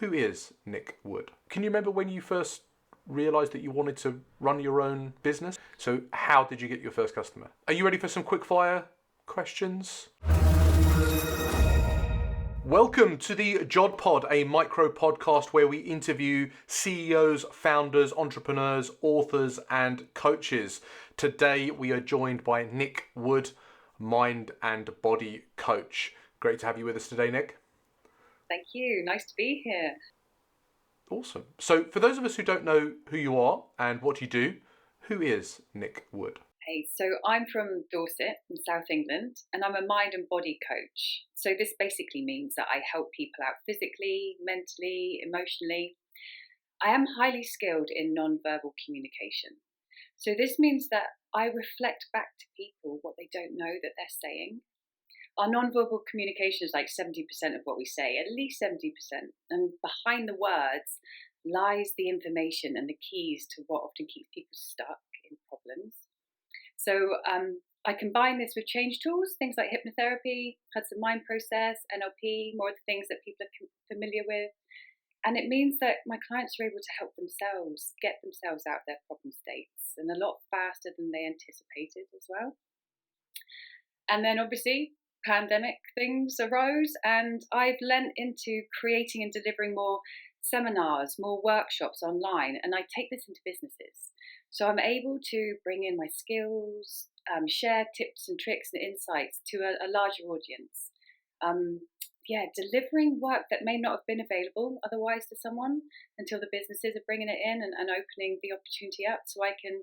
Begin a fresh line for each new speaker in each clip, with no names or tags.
Who is Nick Wood? Can you remember when you first realised that you wanted to run your own business? So how did you get your first customer? Are you ready for some quick fire questions? Welcome to the JOD Pod, a micro podcast where we interview CEOs, founders, entrepreneurs, authors, and coaches. Today we are joined by Nick Wood, mind and body coach. Great to have you with us today, Nick.
Thank you. Nice to be here.
Awesome. So for those of us who don't know who you are and what you do, who is Nick Wood?
Hey, so I'm from Dorset in South England, and I'm a mind and body coach. So this basically means that I help people out physically, mentally, emotionally. I am highly skilled in non-verbal communication. So this means that I reflect back to people what they don't know that they're saying. Our non-verbal communication is like 70% of what we say, at least 70%. And behind the words lies the information and the keys to what often keeps people stuck in problems. So I combine this with change tools, things like hypnotherapy, Hudson Mind Process, NLP, more of the things that people are familiar with. And it means that my clients are able to help themselves get themselves out of their problem states, and a lot faster than they anticipated as well. And then obviously pandemic things arose, and I've lent into creating and delivering more seminars, more workshops online, and I take this into businesses. So I'm able to bring in my skills, share tips and tricks and insights to a larger audience. Delivering work that may not have been available otherwise to someone until the businesses are bringing it in and opening the opportunity up, so I can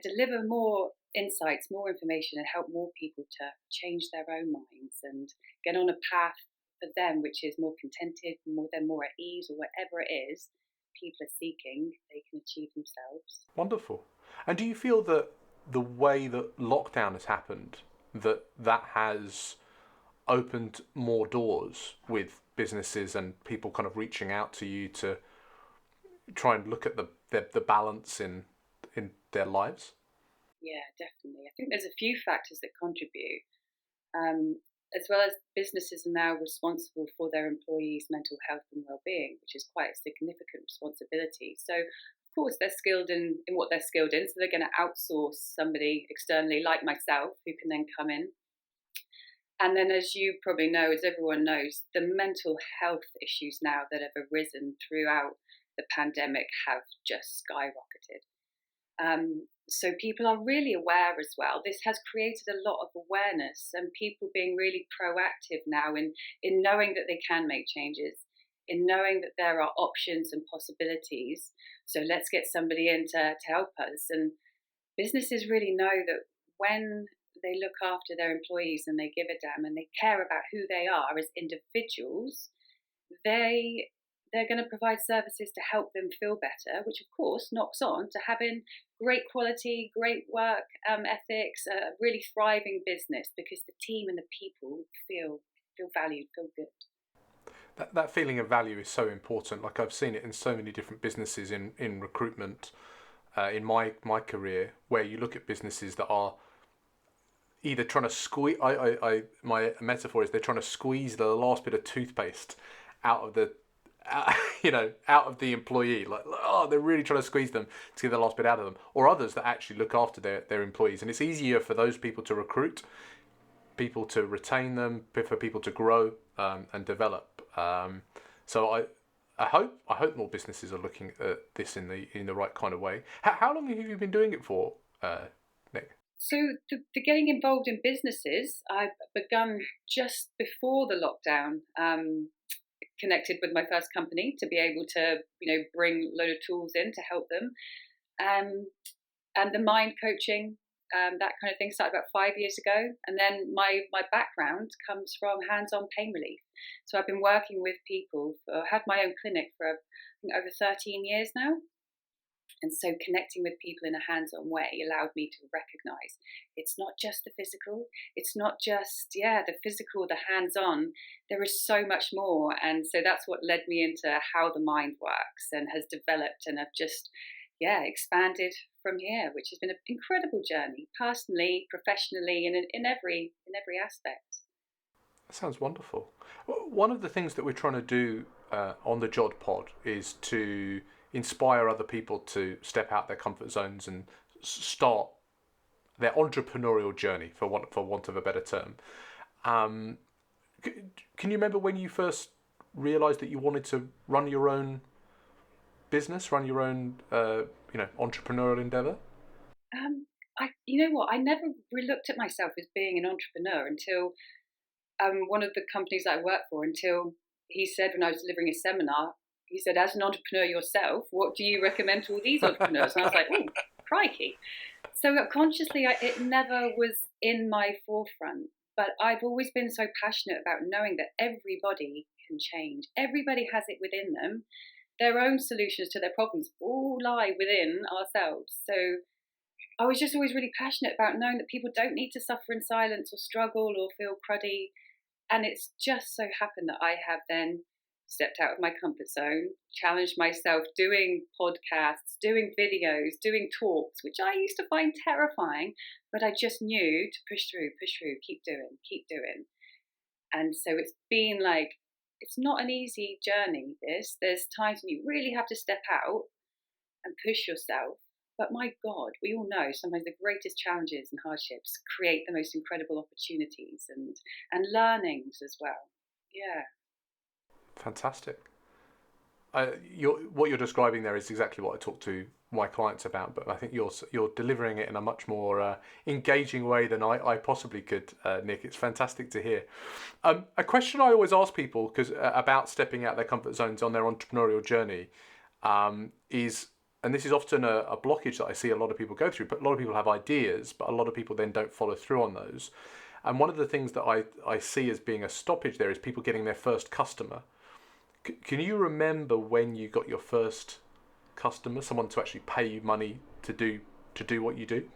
deliver more insights, more information, and help more people to change their own minds and get on a path for them which is more contented, they're more at ease, or whatever it is people are seeking, they can achieve themselves.
Wonderful. And do you feel that the way that lockdown has happened, that has opened more doors with businesses and people kind of reaching out to you to try and look at the balance in their lives?
Yeah, definitely. I think there's a few factors that contribute. As well as businesses are now responsible for their employees' mental health and well-being, which is quite a significant responsibility. So, of course, they're skilled in what they're skilled in, so they're going to outsource somebody externally like myself who can then come in. And then, as you probably know, as everyone knows, the mental health issues now that have arisen throughout the pandemic have just skyrocketed. So people are really aware as well. This has created a lot of awareness and people being really proactive now in knowing that they can make changes, in knowing that there are options and possibilities. So let's get somebody in to help us. And businesses really know that when they look after their employees and they give a damn and they care about who they are as individuals, they're going to provide services to help them feel better, which of course knocks on to having great quality, great work ethics, a really thriving business, because the team and the people feel valued, feel good.
That feeling of value is so important. Like I've seen it in so many different businesses in recruitment, in my career, where you look at businesses that are either trying to squeeze. My metaphor is they're trying to squeeze the last bit of toothpaste out of the out of the employee, they're really trying to squeeze them to get the last bit out of them, or others that actually look after their employees. And it's easier for those people to recruit, people to retain them, for people to grow and develop. So I hope more businesses are looking at this in the right kind of way. How long have you been doing it for, Nick?
So the getting involved in businesses, I've begun just before the lockdown. Connected with my first company to be able to, bring a load of tools in to help them. And the mind coaching, that kind of thing started about 5 years ago. And then my background comes from hands-on pain relief. So I've been working with people, I had my own clinic for I think over 13 years now. And so connecting with people in a hands-on way allowed me to recognize it's not just the physical, it's not just, the physical, the hands-on, there is so much more. And so that's what led me into how the mind works and has developed, and I've just, expanded from here, which has been an incredible journey, personally, professionally, and in every aspect.
That sounds wonderful. One of the things that we're trying to do on the JOD pod is to inspire other people to step out their comfort zones and start their entrepreneurial journey, for want of a better term. Um, can you remember when you first realised that you wanted to run your own business, run your own entrepreneurial endeavour?
You know what? I never really looked at myself as being an entrepreneur until one of the companies that I work for, until he said when I was delivering a seminar, he said, as an entrepreneur yourself, what do you recommend to all these entrepreneurs? And I was like, oh, crikey. So consciously, it never was in my forefront. But I've always been so passionate about knowing that everybody can change. Everybody has it within them. Their own solutions to their problems all lie within ourselves. So I was just always really passionate about knowing that people don't need to suffer in silence or struggle or feel cruddy. And it's just so happened that I have then stepped out of my comfort zone, challenged myself doing podcasts, doing videos, doing talks, which I used to find terrifying, but I just knew to push through, keep doing, keep doing. And so it's been like, it's not an easy journey, this. There's times when you really have to step out and push yourself. But my God, we all know sometimes the greatest challenges and hardships create the most incredible opportunities and learnings as well. Yeah.
Fantastic. What you're describing there is exactly what I talk to my clients about, but I think you're delivering it in a much more engaging way than I possibly could, Nick. It's fantastic to hear. A question I always ask people about stepping out their comfort zones on their entrepreneurial journey is, and this is often a blockage that I see a lot of people go through, but a lot of people have ideas, but a lot of people then don't follow through on those. And one of the things that I see as being a stoppage there is people getting their first customer. Can you remember when you got your first customer, someone to actually pay you money to do what you do?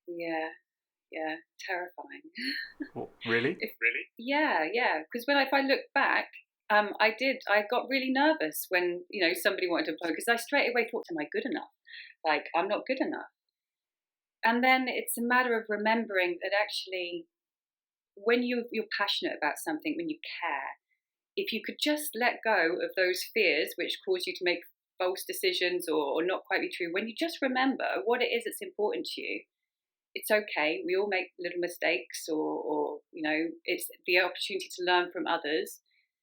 Yeah, terrifying.
Well, really?
Really? Yeah. Because if I look back, I got really nervous when somebody wanted to apply, because I straight away thought, am I good enough? Like, I'm not good enough. And then it's a matter of remembering that actually, when you're passionate about something, when you care, if you could just let go of those fears which cause you to make false decisions or not quite be true, when you just remember what it is that's important to you, it's okay. We all make little mistakes, or it's the opportunity to learn from others.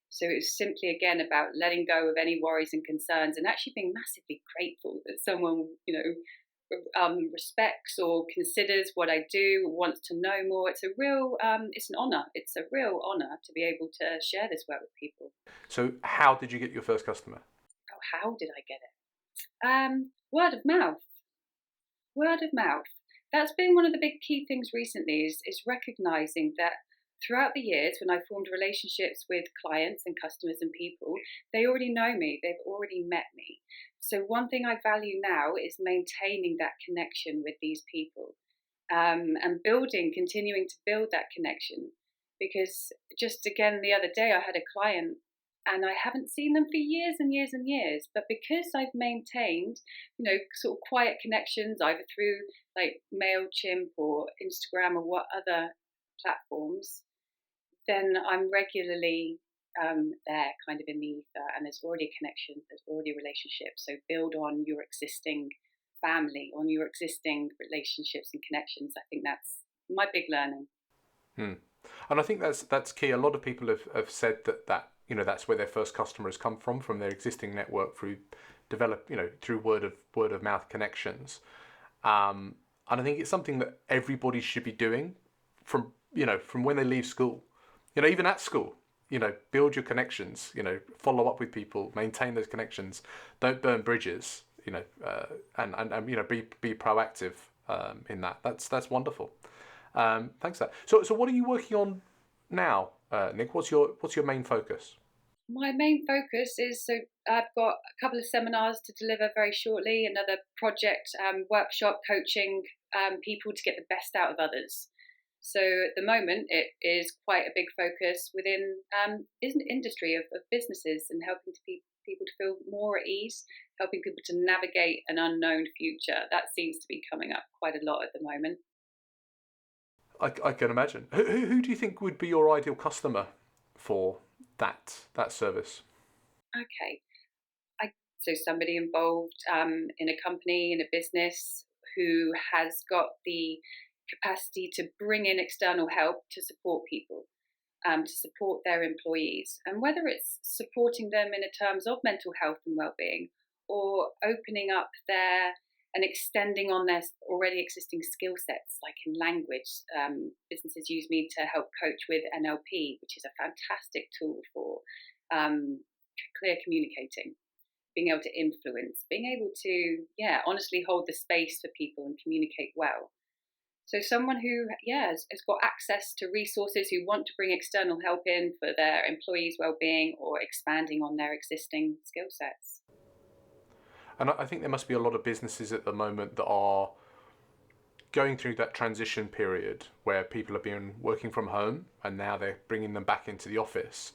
So it's simply, again, about letting go of any worries and concerns and actually being massively grateful that someone, respects or considers what I do, wants to know more. It's it's an honour. It's a real honour to be able to share this work with people.
So how did you get your first customer?
Oh, how did I get it? Word of mouth. Word of mouth. That's been one of the big key things recently, is recognising that throughout the years, when I formed relationships with clients and customers and people, they already know me, they've already met me. So one thing I value now is maintaining that connection with these people, and continuing to build that connection. Because just again, the other day I had a client and I haven't seen them for years and years and years, but because I've maintained, sort of quiet connections, either through like MailChimp or Instagram or what other platforms, then I'm regularly there, kind of in the ether, and there's already a connection, there's already a relationship. So build on your existing family, on your existing relationships and connections. I think that's my big learning.
And I think that's key. A lot of people have said that that's where their first customer has come from their existing network, through through word of mouth connections. And I think it's something that everybody should be doing from when they leave school. Even at school, build your connections, follow up with people, maintain those connections, don't burn bridges, and be proactive in that. That's wonderful. Thanks for that. So what are you working on now, Nick? What's your main focus?
My main focus is, so I've got a couple of seminars to deliver very shortly, another project, workshop, coaching people to get the best out of others. So at the moment, it is quite a big focus within industry of businesses, and helping people to feel more at ease, helping people to navigate an unknown future. That seems to be coming up quite a lot at the moment.
I can imagine. Who do you think would be your ideal customer for that service?
Okay. So somebody involved in a company, in a business, who has got the capacity to bring in external help to support people, to support their employees, and whether it's supporting them in terms of mental health and well-being, or opening up their and extending on their already existing skill sets, like in language. Businesses use me to help coach with NLP, which is a fantastic tool for clear communicating, being able to influence, being able to, honestly hold the space for people and communicate well. So someone who, has got access to resources, who want to bring external help in for their employees' well-being or expanding on their existing skill sets.
And I think there must be a lot of businesses at the moment that are going through that transition period where people have been working from home and now they're bringing them back into the office.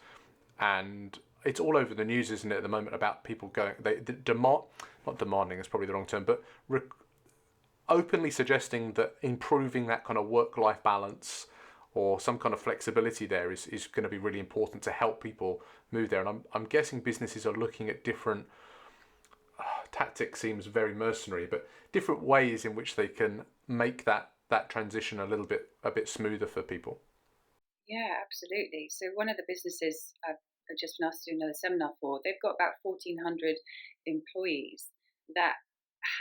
And it's all over the news, isn't it, at the moment, about people going, not demanding is probably the wrong term, but openly suggesting that improving that kind of work-life balance or some kind of flexibility there is going to be really important to help people move there. And I'm guessing businesses are looking at different tactics, seems very mercenary, but different ways in which they can make that transition a bit smoother for people.
Yeah, absolutely. So one of the businesses I've just been asked to do another seminar for, they've got about 1,400 employees that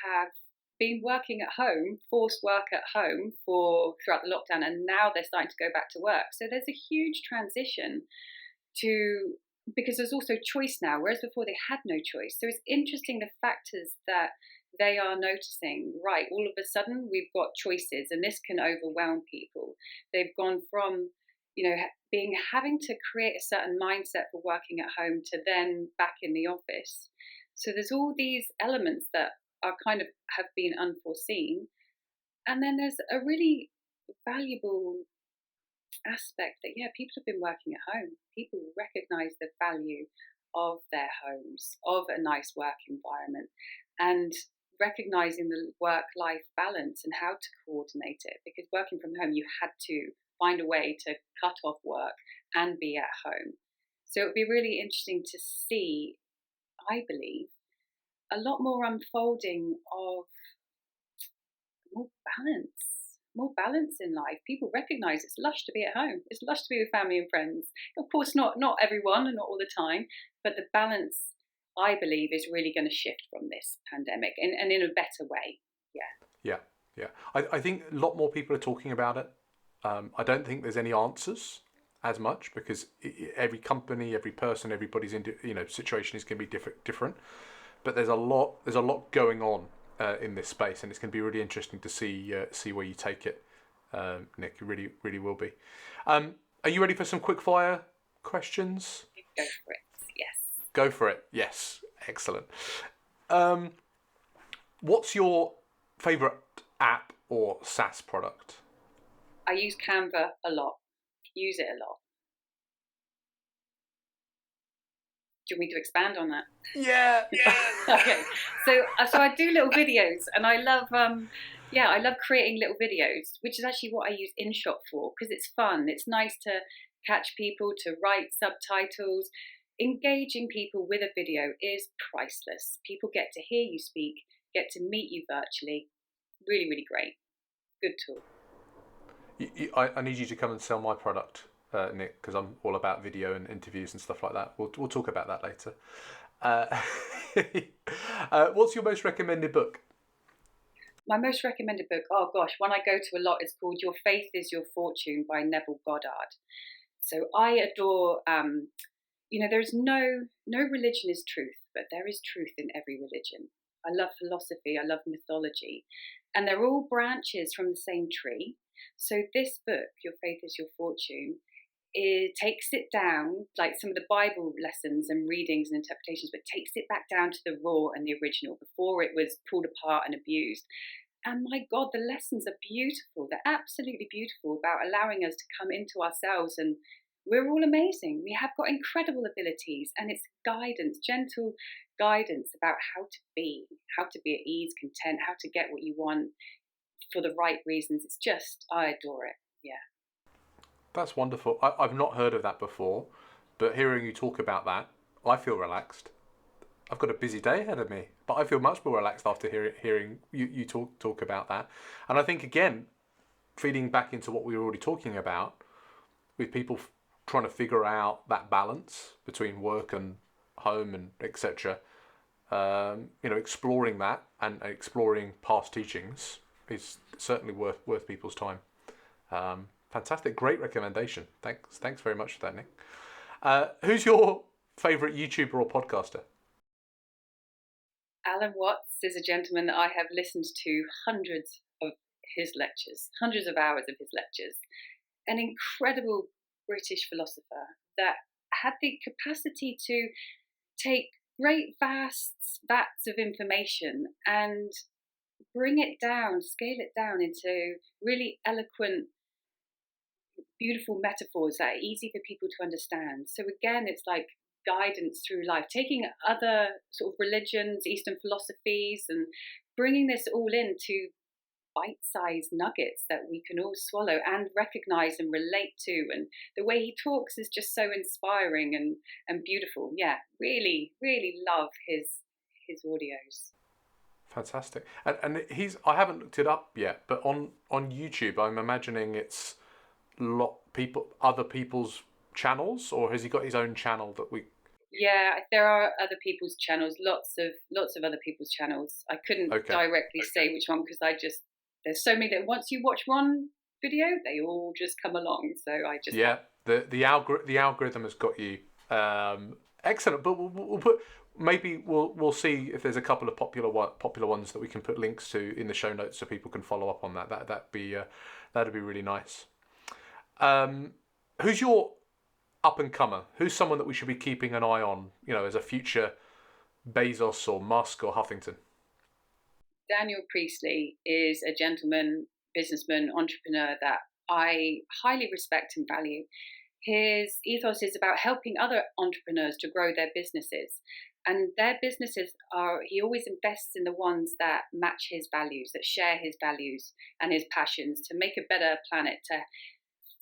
have been working at home, forced work at home throughout the lockdown, and now they're starting to go back to work. So there's a huge transition because there's also choice now, whereas before they had no choice. So it's interesting the factors that they are noticing. Right, all of a sudden we've got choices, and this can overwhelm people. They've gone from having to create a certain mindset for working at home to then back in the office. So there's all these elements that are kind of have been unforeseen. And then there's a really valuable aspect that, people have been working at home. People recognize the value of their homes, of a nice work environment, and recognizing the work-life balance and how to coordinate it. Because working from home, you had to find a way to cut off work and be at home. So it would be really interesting to see, I believe, a lot more unfolding of more balance in life. People recognise it's lush to be at home. It's lush to be with family and friends. Of course, not everyone and not all the time, but the balance, I believe, is really going to shift from this pandemic and in a better way.
Yeah. I think a lot more people are talking about it. I don't think there's any answers as much because every company, every person, everybody's situation is going to be different. But there's a lot going on in this space, and it's going to be really interesting to see where you take it, Nick. It really, really will be. Are you ready for some quick fire questions?
Go for it. Yes.
Go for it. Yes. Excellent. What's your favourite app or SaaS product?
I use Canva a lot. Use it a lot. Do you want me to expand on that?
Yeah.
Okay. So I do little videos, and I love creating little videos, which is actually what I use InShot for, because it's fun. It's nice to catch people, to write subtitles. Engaging people with a video is priceless. People get to hear you speak, get to meet you virtually. Really, really great. Good tool.
I need you to come and sell my product, Nick, because I'm all about video and interviews and stuff like that. We'll talk about that later. What's your most recommended book?
My most recommended book, oh gosh, one I go to a lot is called Your Faith is Your Fortune by Neville Goddard. So I adore, there's no religion is truth, but there is truth in every religion. I love philosophy, I love mythology, and they're all branches from the same tree. So this book, Your Faith is Your Fortune, it takes it down, like some of the Bible lessons and readings and interpretations, but takes it back down to the raw and the original before it was pulled apart and abused. And my God, the lessons are beautiful. They're absolutely beautiful about allowing us to come into ourselves, and we're all amazing. We have got incredible abilities, and it's guidance, gentle guidance about how to be at ease, content, how to get what you want for the right reasons. It's just, I adore it. Yeah.
That's wonderful. I've not heard of that before, but hearing you talk about that, I feel relaxed. I've got a busy day ahead of me, but I feel much more relaxed after hearing you talk about that. And I think, again, feeding back into what we were already talking about, with people trying to figure out that balance between work and home and etc. Exploring that and exploring past teachings is certainly worth people's time. Fantastic, great recommendation. Thanks very much for that, Nick. Who's your favourite YouTuber or podcaster?
Alan Watts is a gentleman that I have listened to hundreds of his lectures, hundreds of hours of his lectures. An incredible British philosopher that had the capacity to take great vast vats of information and bring it down, scale it down into really eloquent, beautiful metaphors that are easy for people to understand. So again, it's like guidance through life, taking other sort of religions, Eastern philosophies, and bringing this all into bite-sized nuggets that we can all swallow and recognize and relate to. And the way he talks is just so inspiring and beautiful. Yeah, really, really love his audios.
Fantastic. And I haven't looked it up yet, but on YouTube, I'm imagining it's other people's channels, or has he got his own channel that we?
Yeah, there are other people's channels, lots of other people's channels. I couldn't directly say which one because there's so many that once you watch one video, they all just come along. So I just
the algorithm has got you. Excellent, but we'll see if there's a couple of popular ones that we can put links to in the show notes so people can follow up on that. That'd be really nice. Who's your up and comer? Who's someone that we should be keeping an eye on? As a future Bezos or Musk or Huffington.
Daniel Priestley is a gentleman, businessman, entrepreneur that I highly respect and value. His ethos is about helping other entrepreneurs to grow their businesses. And their businesses he always invests in the ones that match his values, that share his values and his passions to make a better planet, to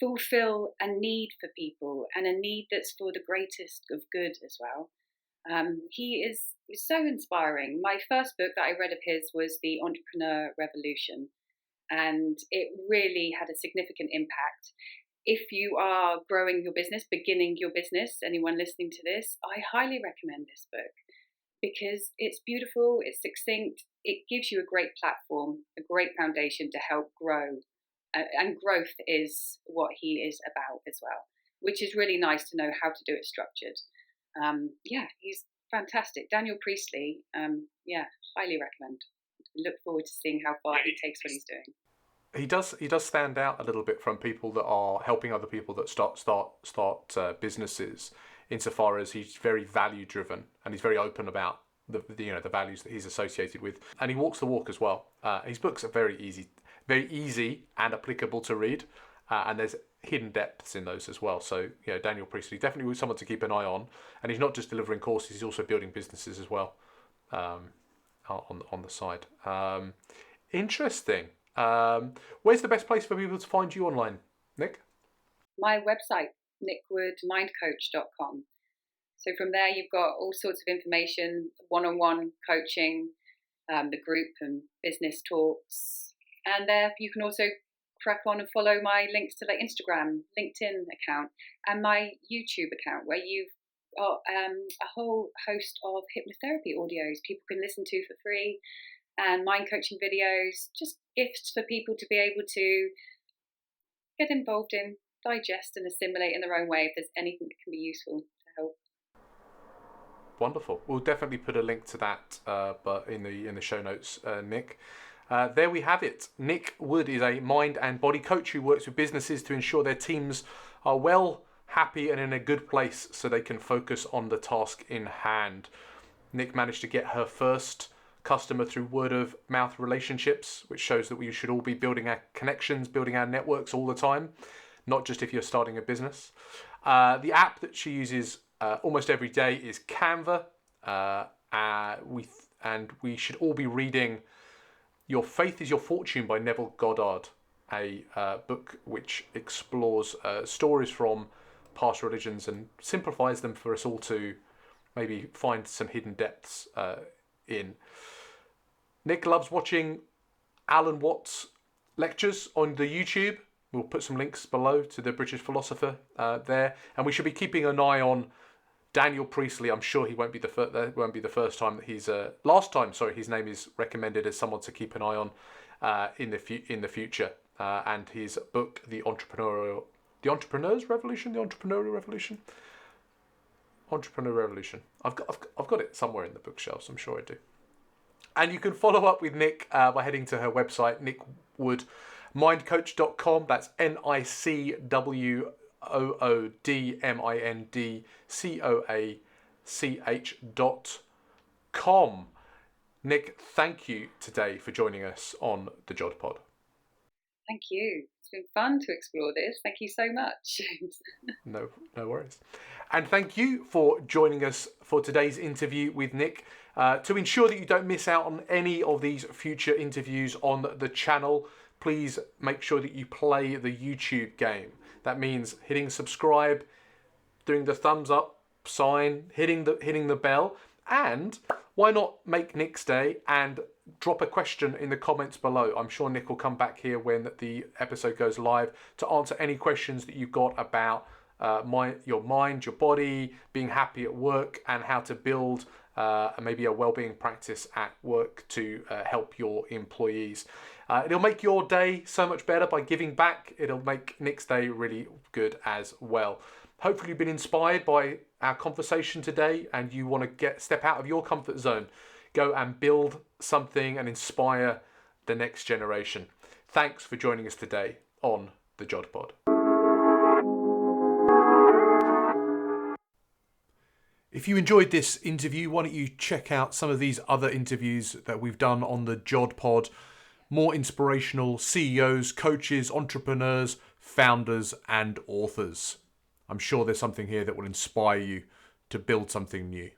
fulfill a need for people and a need that's for the greatest of good as well. He is so inspiring. My first book that I read of his was The Entrepreneur Revolution, and it really had a significant impact. If you are growing your business, beginning your business, anyone listening to this, I highly recommend this book because it's beautiful, it's succinct, it gives you a great platform, a great foundation to help grow. And growth is what he is about as well, which is really nice to know how to do it structured. He's fantastic. Daniel Priestley, highly recommend. Look forward to seeing how far he takes what he's doing.
He does stand out a little bit from people that are helping other people that start businesses, insofar as he's very value driven and he's very open about the values that he's associated with, and he walks the walk as well. His books are very easy and applicable to read, and there's hidden depths in those as well. So Daniel Priestley definitely someone to keep an eye on, and he's not just delivering courses; he's also building businesses as well on the side. Interesting. Where's the best place for people to find you online, Nick?
My website, nickwoodmindcoach.com. So from there, you've got all sorts of information, one-on-one coaching, the group and business talks. And there you can also crack on and follow my links to like Instagram, LinkedIn account, and my YouTube account, where you've got a whole host of hypnotherapy audios people can listen to for free, and mind coaching videos, just gifts for people to be able to get involved in, digest and assimilate in their own way if there's anything that can be useful to help.
Wonderful. We'll definitely put a link to that, but in the show notes, Nick. There we have it. Nick Wood is a mind and body coach who works with businesses to ensure their teams are well, happy, and in a good place so they can focus on the task in hand. Nick managed to get her first customer through word of mouth relationships, which shows that we should all be building our connections, building our networks all the time, not just if you're starting a business. The app that she uses almost every day is Canva. We should all be reading Your Faith is Your Fortune by Neville Goddard, a book which explores stories from past religions and simplifies them for us all to maybe find some hidden depths in. Nick loves watching Alan Watts lectures on the YouTube. We'll put some links below to the British philosopher there, and we should be keeping an eye on Daniel Priestley. I'm sure he won't be that won't be the first time that he's last time. Sorry, his name is recommended as someone to keep an eye on in the future. And his book, The Entrepreneurial Revolution. I've got it somewhere in the bookshelves. I'm sure I do. And you can follow up with Nick by heading to her website, nickwoodmindcoach.com. That's NICWOODMINDCOACH.com. Nick, thank you today for joining us on the JOD Pod.
Thank you. It's been fun to explore this. Thank you so much.
No worries. And thank you for joining us for today's interview with Nick. To ensure that you don't miss out on any of these future interviews on the channel, please make sure that you play the YouTube game. That means hitting subscribe, doing the thumbs up sign, hitting the bell, and why not make Nick's day and drop a question in the comments below. I'm sure Nick will come back here when the episode goes live to answer any questions that you've got about your mind, your body, being happy at work, and how to build maybe a well-being practice at work to help your employees. It'll make your day so much better by giving back. It'll make Nick's day really good as well. Hopefully you've been inspired by our conversation today and you want to step out of your comfort zone. Go and build something and inspire the next generation. Thanks for joining us today on the JOD Pod. If you enjoyed this interview, why don't you check out some of these other interviews that we've done on the JOD Pod. More inspirational CEOs, coaches, entrepreneurs, founders, and authors. I'm sure there's something here that will inspire you to build something new.